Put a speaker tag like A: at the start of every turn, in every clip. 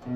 A: I'd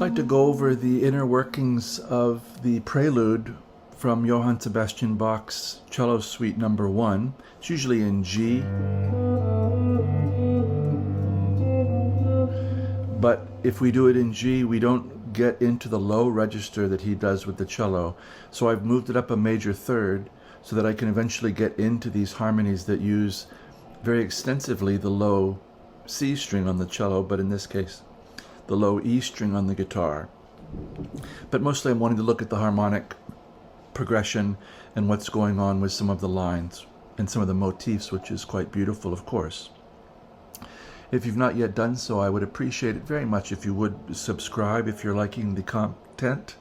A: like to go over the inner workings of the Prelude from Johann Sebastian Bach's Cello Suite No. 1. It's usually in G, but if we do it in G, we don't get into the low register that he does with the cello. So I've moved it up a major third so that I can eventually get into these harmonies that use very extensively the low C string on the cello, but in this case the low E string on the guitar. But mostly I'm wanting to look at the harmonic progression and what's going on with some of the lines and some of the motifs, which is quite beautiful, of course. If you've not yet done so, I would appreciate it very much if you would subscribe if you're liking the content,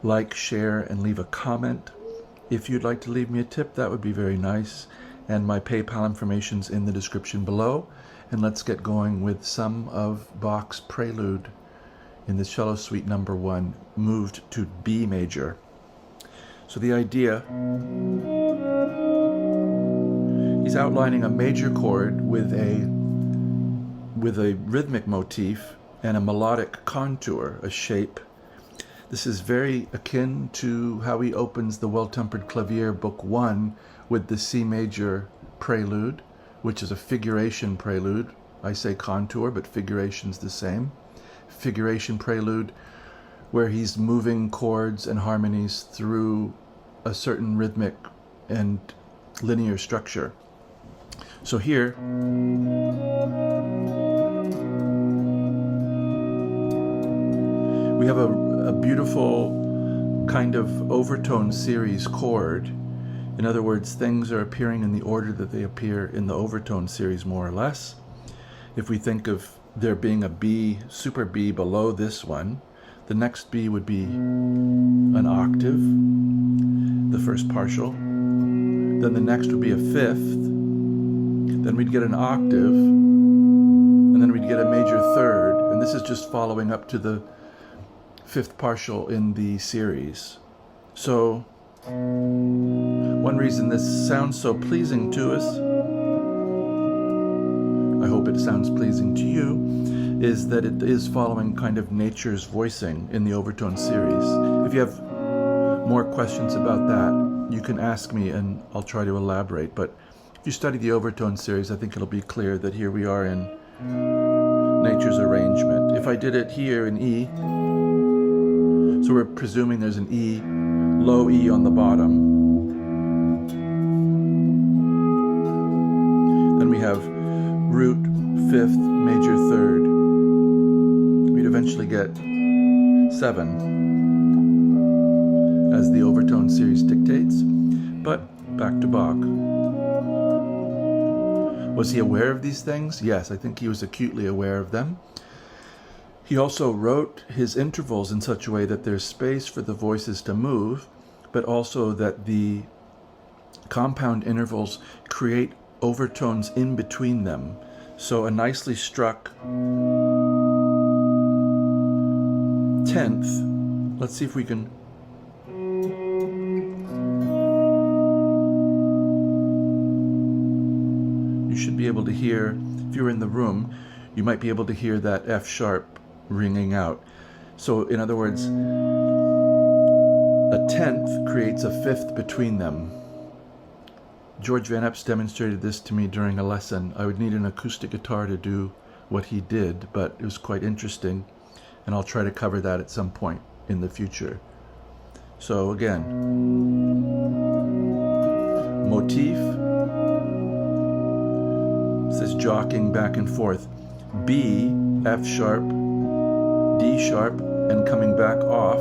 A: like, share, and leave a comment. If you'd like to leave me a tip, that would be very nice. And my PayPal information's in the description below. And let's get going with some of Bach's Prelude in the Cello Suite No. 1, moved to B major. So the idea, he's outlining a major chord with a rhythmic motif and a melodic contour, a shape. This is very akin to how he opens the Well-Tempered Clavier Book 1 with the C major Prelude, which is a figuration prelude. I say contour, but figuration's the same. Figuration prelude, where he's moving chords and harmonies through a certain rhythmic and linear structure. So here, we have a beautiful kind of overtone series chord. In other words, things are appearing in the order that they appear in the overtone series, more or less. If we think of there being a B, super B below this one, the next B would be an octave, the first partial. Then the next would be a fifth. Then we'd get an octave, and then we'd get a major third. And this is just following up to the fifth partial in the series. So one reason this sounds so pleasing to us, I hope it sounds pleasing to you, is that it is following kind of nature's voicing in the overtone series. If you have more questions about that, you can ask me and I'll try to elaborate. But if you study the overtone series, I think it'll be clear that here we are in nature's arrangement. If I did it here in E, so we're presuming there's an E, low E on the bottom. Then we have root, fifth, major, third. We'd eventually get 7, as the overtone series dictates. But back to Bach. Was he aware of these things? Yes, I think he was acutely aware of them. He also wrote his intervals in such a way that there's space for the voices to move, but also that the compound intervals create overtones in between them. So a nicely struck 10th. Let's see if we can. You should be able to hear, if you're in the room, you might be able to hear that F sharp ringing out. So in other words, a 10th creates a fifth between them. George Van Epps demonstrated this to me during a lesson. I would need an acoustic guitar to do what he did, but it was quite interesting, and I'll try to cover that at some point in the future. So again, motif. It says jockeying back and forth. B, F sharp, D sharp, and coming back off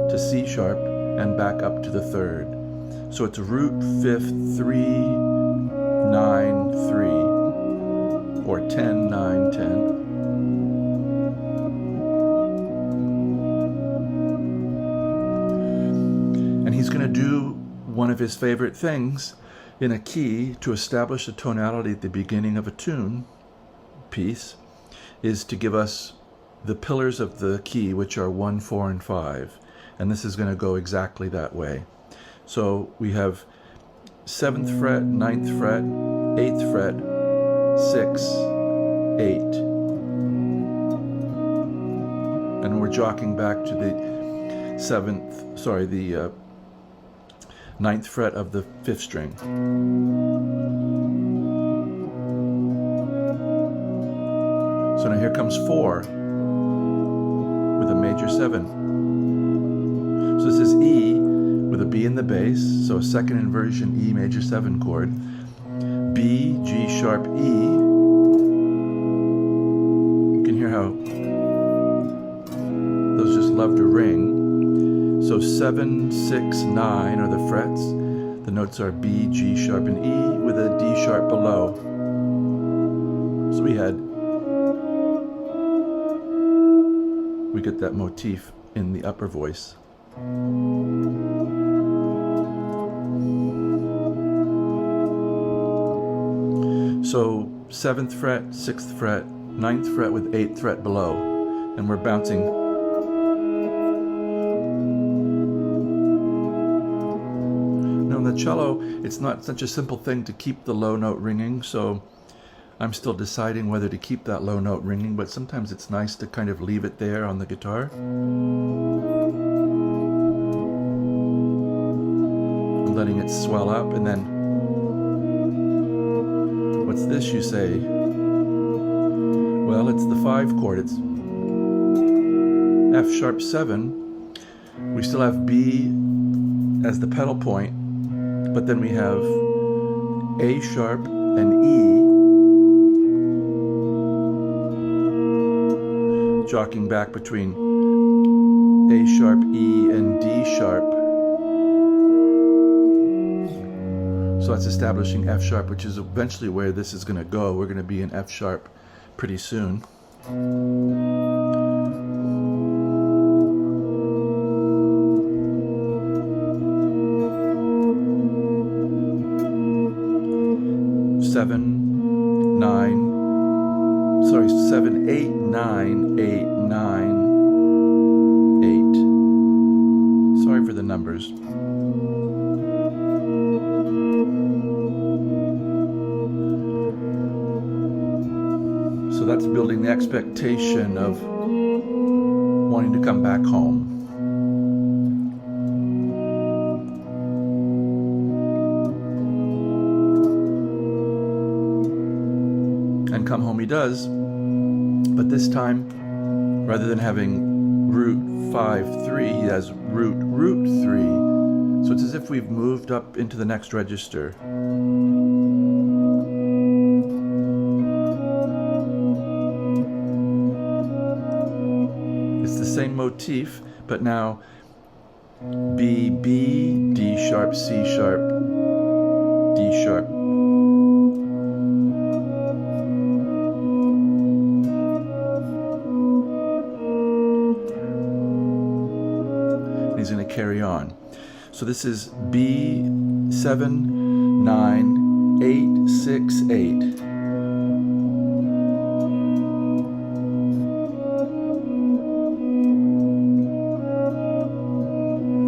A: to C sharp and back up to the third. So it's root 5th 3 9 3 or 10 9 10. And he's going to do one of his favorite things in a key to establish a tonality at the beginning of a tune piece is to give us the pillars of the key, which are 1, 4, and 5. And this is going to go exactly that way. So we have 7th fret, 9th fret, 8th fret, 6, 8. And we're jockeying back to the 9th fret of the 5th string. So now here comes 4 with a major 7. So this is E with a B in the bass, so a second inversion E major 7 chord. B, G sharp, E. You can hear how those just love to ring. So 7, 6, 9 are the frets. The notes are B, G sharp, and E with a D sharp below. So we get that motif in the upper voice. So 7th fret, 6th fret, 9th fret with 8th fret below, and we're bouncing. Now in the cello, it's not such a simple thing to keep the low note ringing, so I'm still deciding whether to keep that low note ringing, but sometimes it's nice to kind of leave it there on the guitar. I'm letting it swell up, and then what's this, you say? Well, it's the 5 chord. It's F sharp 7. We still have B as the pedal point, but then we have A sharp and E jockeying back between A sharp, E, and D sharp. So that's establishing F sharp, which is eventually where this is going to go. We're going to be in F sharp pretty soon. Seven, 8, 9, 8, 9, 8. Sorry for the numbers. So that's building the expectation of wanting to come back home. And come home he does. But this time, rather than having root 5, 3, he has root 3. So it's as if we've moved up into the next register. It's the same motif, but now B, B, D sharp, C sharp, D sharp. He's going to carry on. So this is B, 7, 9, 8, 6, 8.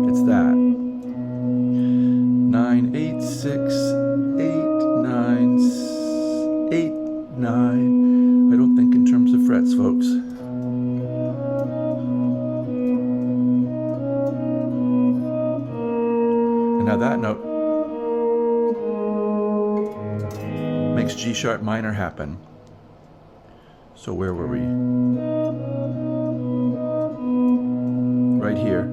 A: It's that. 9, 8, 6, 8, 9, 8, 9. I don't think in terms of frets, folks. Now that note makes G sharp minor happen. So where were we? Right here.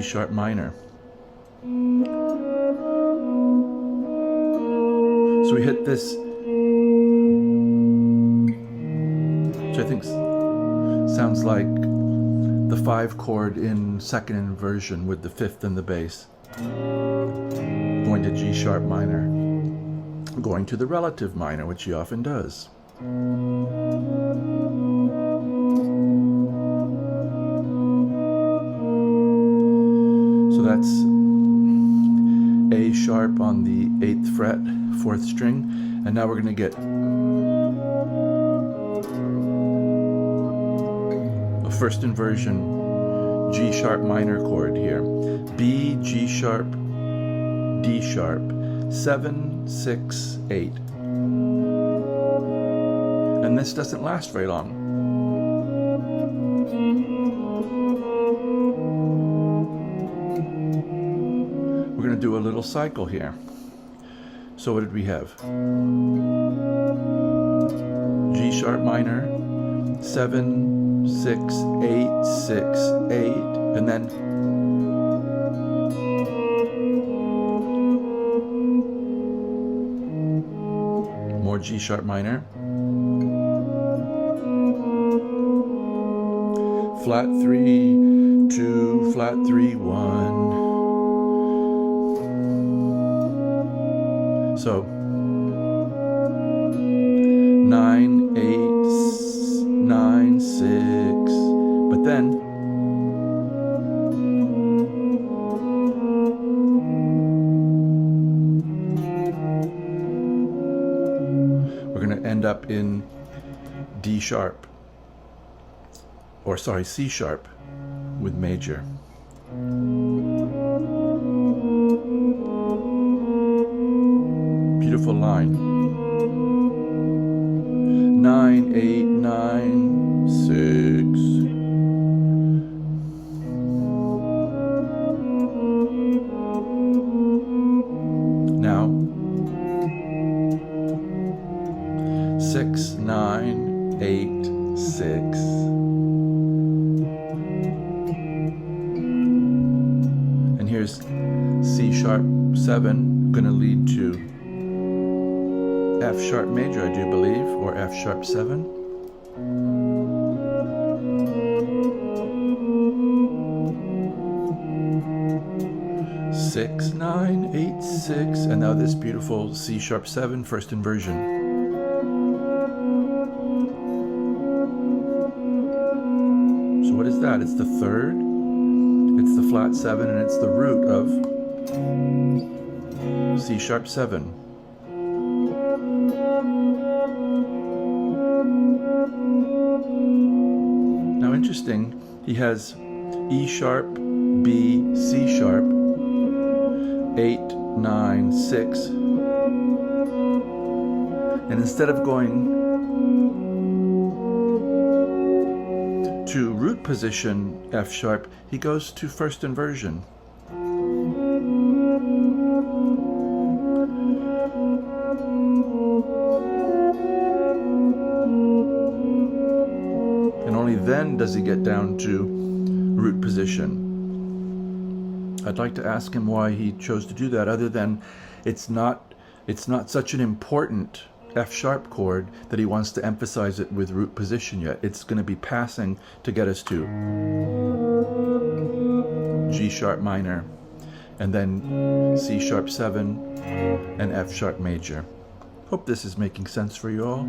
A: G sharp minor. So we hit this, which I think sounds like the 5 chord in second inversion with the 5th in the bass. Going to G sharp minor. Going to the relative minor, which he often does. So that's A sharp on the 8th fret, 4th string, and now we're going to get a first inversion G sharp minor chord here. B, G sharp, D sharp, 7, 6, 8. And this doesn't last very long. We're going to do a little cycle here. So what did we have? G sharp minor, 7, 6, 8, 6, 8, and then more G sharp minor, flat 3, 2, flat 3, 1. So 9, 8, 9, 6, but then we're going to end up in D sharp, or sorry, C sharp with major. Beautiful line. 9, 8, 9, 6. Now 6, 9, 8, 6. And here's C sharp 7, going to lead to F sharp major, I do believe, or F sharp 7. Six, 9, 8, 6, and now this beautiful C sharp 7 first inversion. So what is that? It's the 3rd, it's the flat 7, and it's the root of C sharp 7. Now interesting, he has E sharp, B, C sharp, 8, 9, 6. And instead of going to root position F sharp, he goes to first inversion. And only then does he get down to root position. I'd like to ask him why he chose to do that, other than it's not such an important F sharp chord that he wants to emphasize it with root position yet. It's going to be passing to get us to G sharp minor, and then C sharp 7 and F sharp major. Hope this is making sense for you all.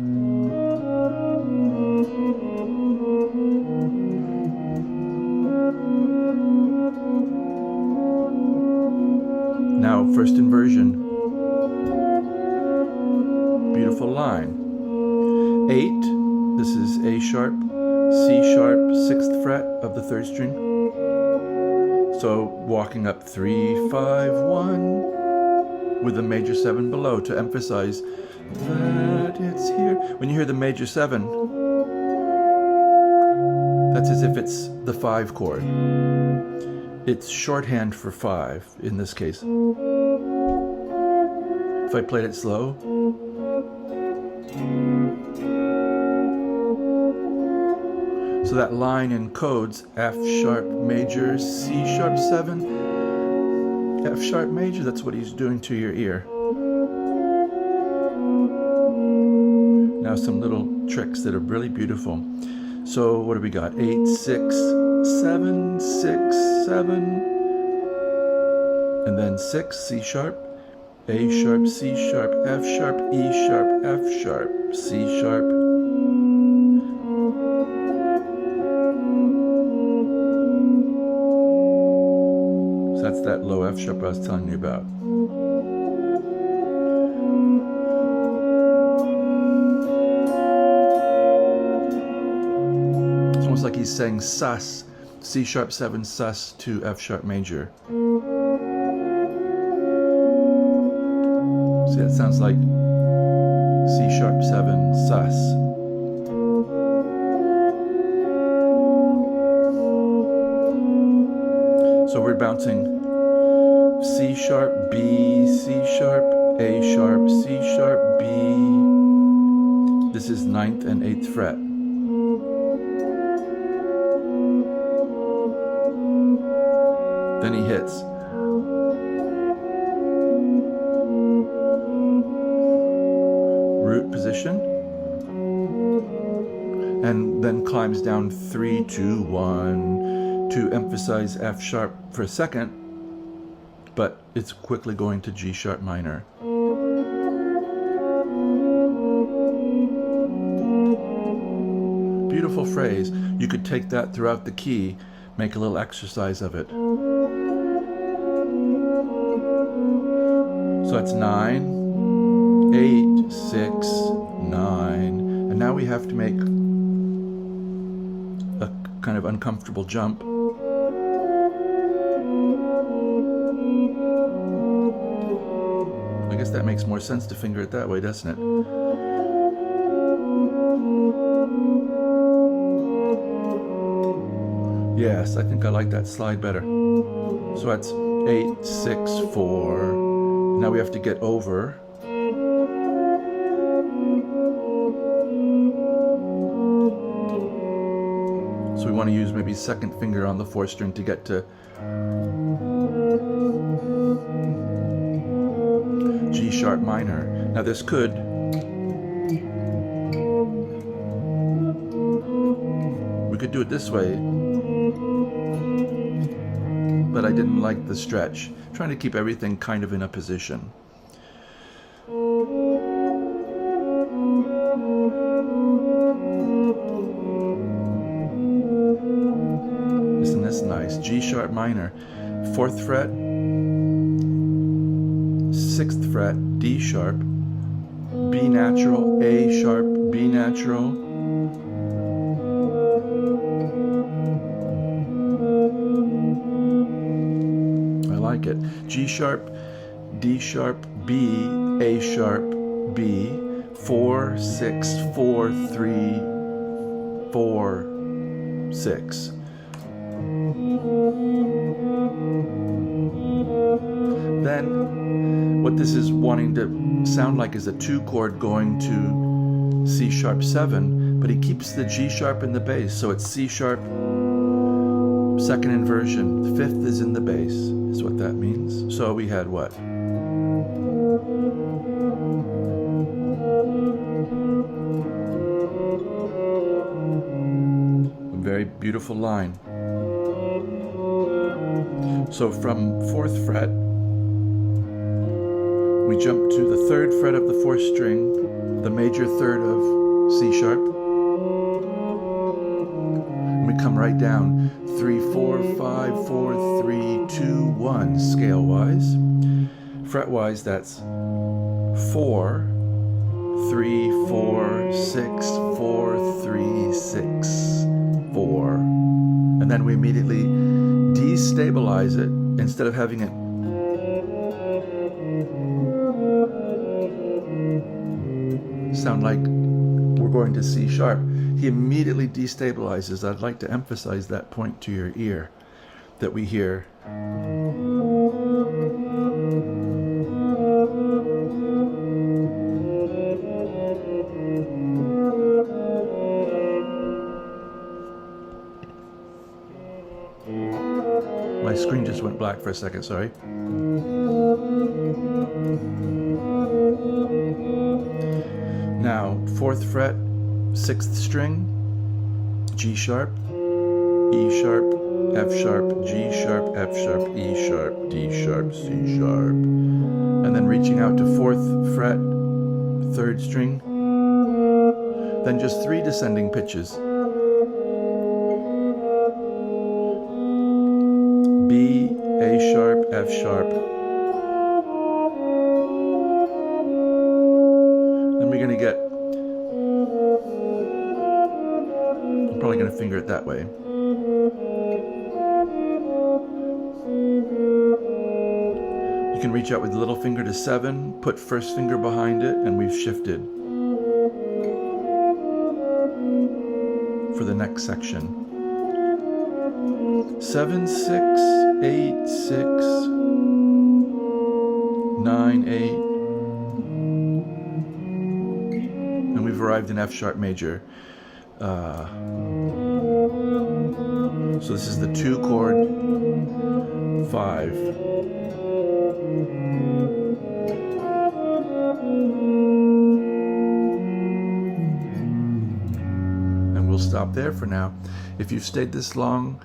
A: Now, first inversion. Beautiful line. 8, this is A sharp, C sharp, 6th fret of the 3rd string. So walking up 3, 5, 1 with the major 7 below to emphasize that it's here. When you hear the major 7, that's as if it's the 5 chord. It's shorthand for 5 in this case. If I played it slow, So that line encodes F sharp major, C sharp 7, F sharp major. That's what he's doing to your ear. Now some little tricks that are really beautiful. So what do we got? 8, 6, 7, 6, 7, and then 6, C sharp, A sharp, C sharp, F sharp, E sharp, F sharp, C sharp. So that's that low F sharp I was telling you about. It's almost like he's saying sus, C sharp 7 sus to F sharp major. See, that sounds like C sharp 7 sus. So we're bouncing C sharp, B, C sharp, A sharp, C sharp, B. This is 9th and 8th fret. Then he hits. Root position. And then climbs down 3, 2, 1 to emphasize F sharp for a second, but it's quickly going to G sharp minor. Beautiful phrase. You could take that throughout the key, make a little exercise of it. So that's 9, 8, 6, 9, and now we have to make a kind of uncomfortable jump. I guess that makes more sense to finger it that way, doesn't it? Yes, I think I like that slide better. So that's 8, 6, 4. Now we have to get over. So we want to use maybe second finger on the 4th string to get to G sharp minor. Now this could we could do it this way, but I didn't like the stretch. I'm trying to keep everything kind of in a position. Isn't this nice? G sharp minor, 4th fret, 6th fret, D sharp, B natural, A sharp, B natural, I like it. G sharp, D sharp, B, A sharp, B, 4, 6, 4, 3, 4, 6. Then what this is wanting to sound like is a 2 chord going to C sharp 7, but he keeps the G sharp in the bass, so it's C sharp, 2nd inversion, 5th is in the bass, is what that means. So we had what? A very beautiful line. So from 4th fret, we jump to the 3rd fret of the 4th string, the major 3rd of C sharp. And we come right down 3, 4, 5, 4, 3, 2, 1 scale wise. Fret wise, that's 4, 3, 4, 6, 4, 3, 6, 4. And then we immediately destabilize it instead of having it sound like we're going to C sharp. He immediately destabilizes. I'd like to emphasize that point to your ear, that we hear. My screen just went black for a second, sorry. Now, 4th fret, 6th string, G sharp, E sharp, F sharp, G sharp, F sharp, E sharp, D sharp, C sharp. And then reaching out to 4th fret, 3rd string. Then just 3 descending pitches. B, A sharp, F sharp. Then we're going to get, I'm probably going to finger it that way. You can reach out with the little finger to 7, put 1st finger behind it, and we've shifted for the next section. 7, 6, 8, 6, 9, 8, and we've arrived in F sharp major. So this is the 2 chord, 5. And we'll stop there for now. If you've stayed this long,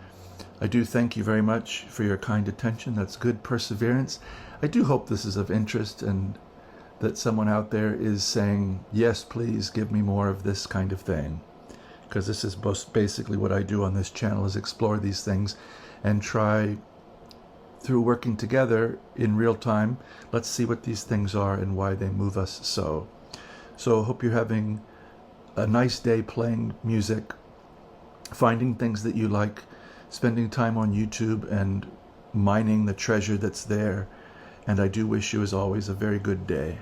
A: I do thank you very much for your kind attention. That's good perseverance. I do hope this is of interest and that someone out there is saying, yes, please give me more of this kind of thing. Because this is basically what I do on this channel, is explore these things and try, through working together in real time, let's see what these things are and why they move us so. So hope you're having a nice day playing music, finding things that you like, spending time on YouTube and mining the treasure that's there. And I do wish you, as always, a very good day.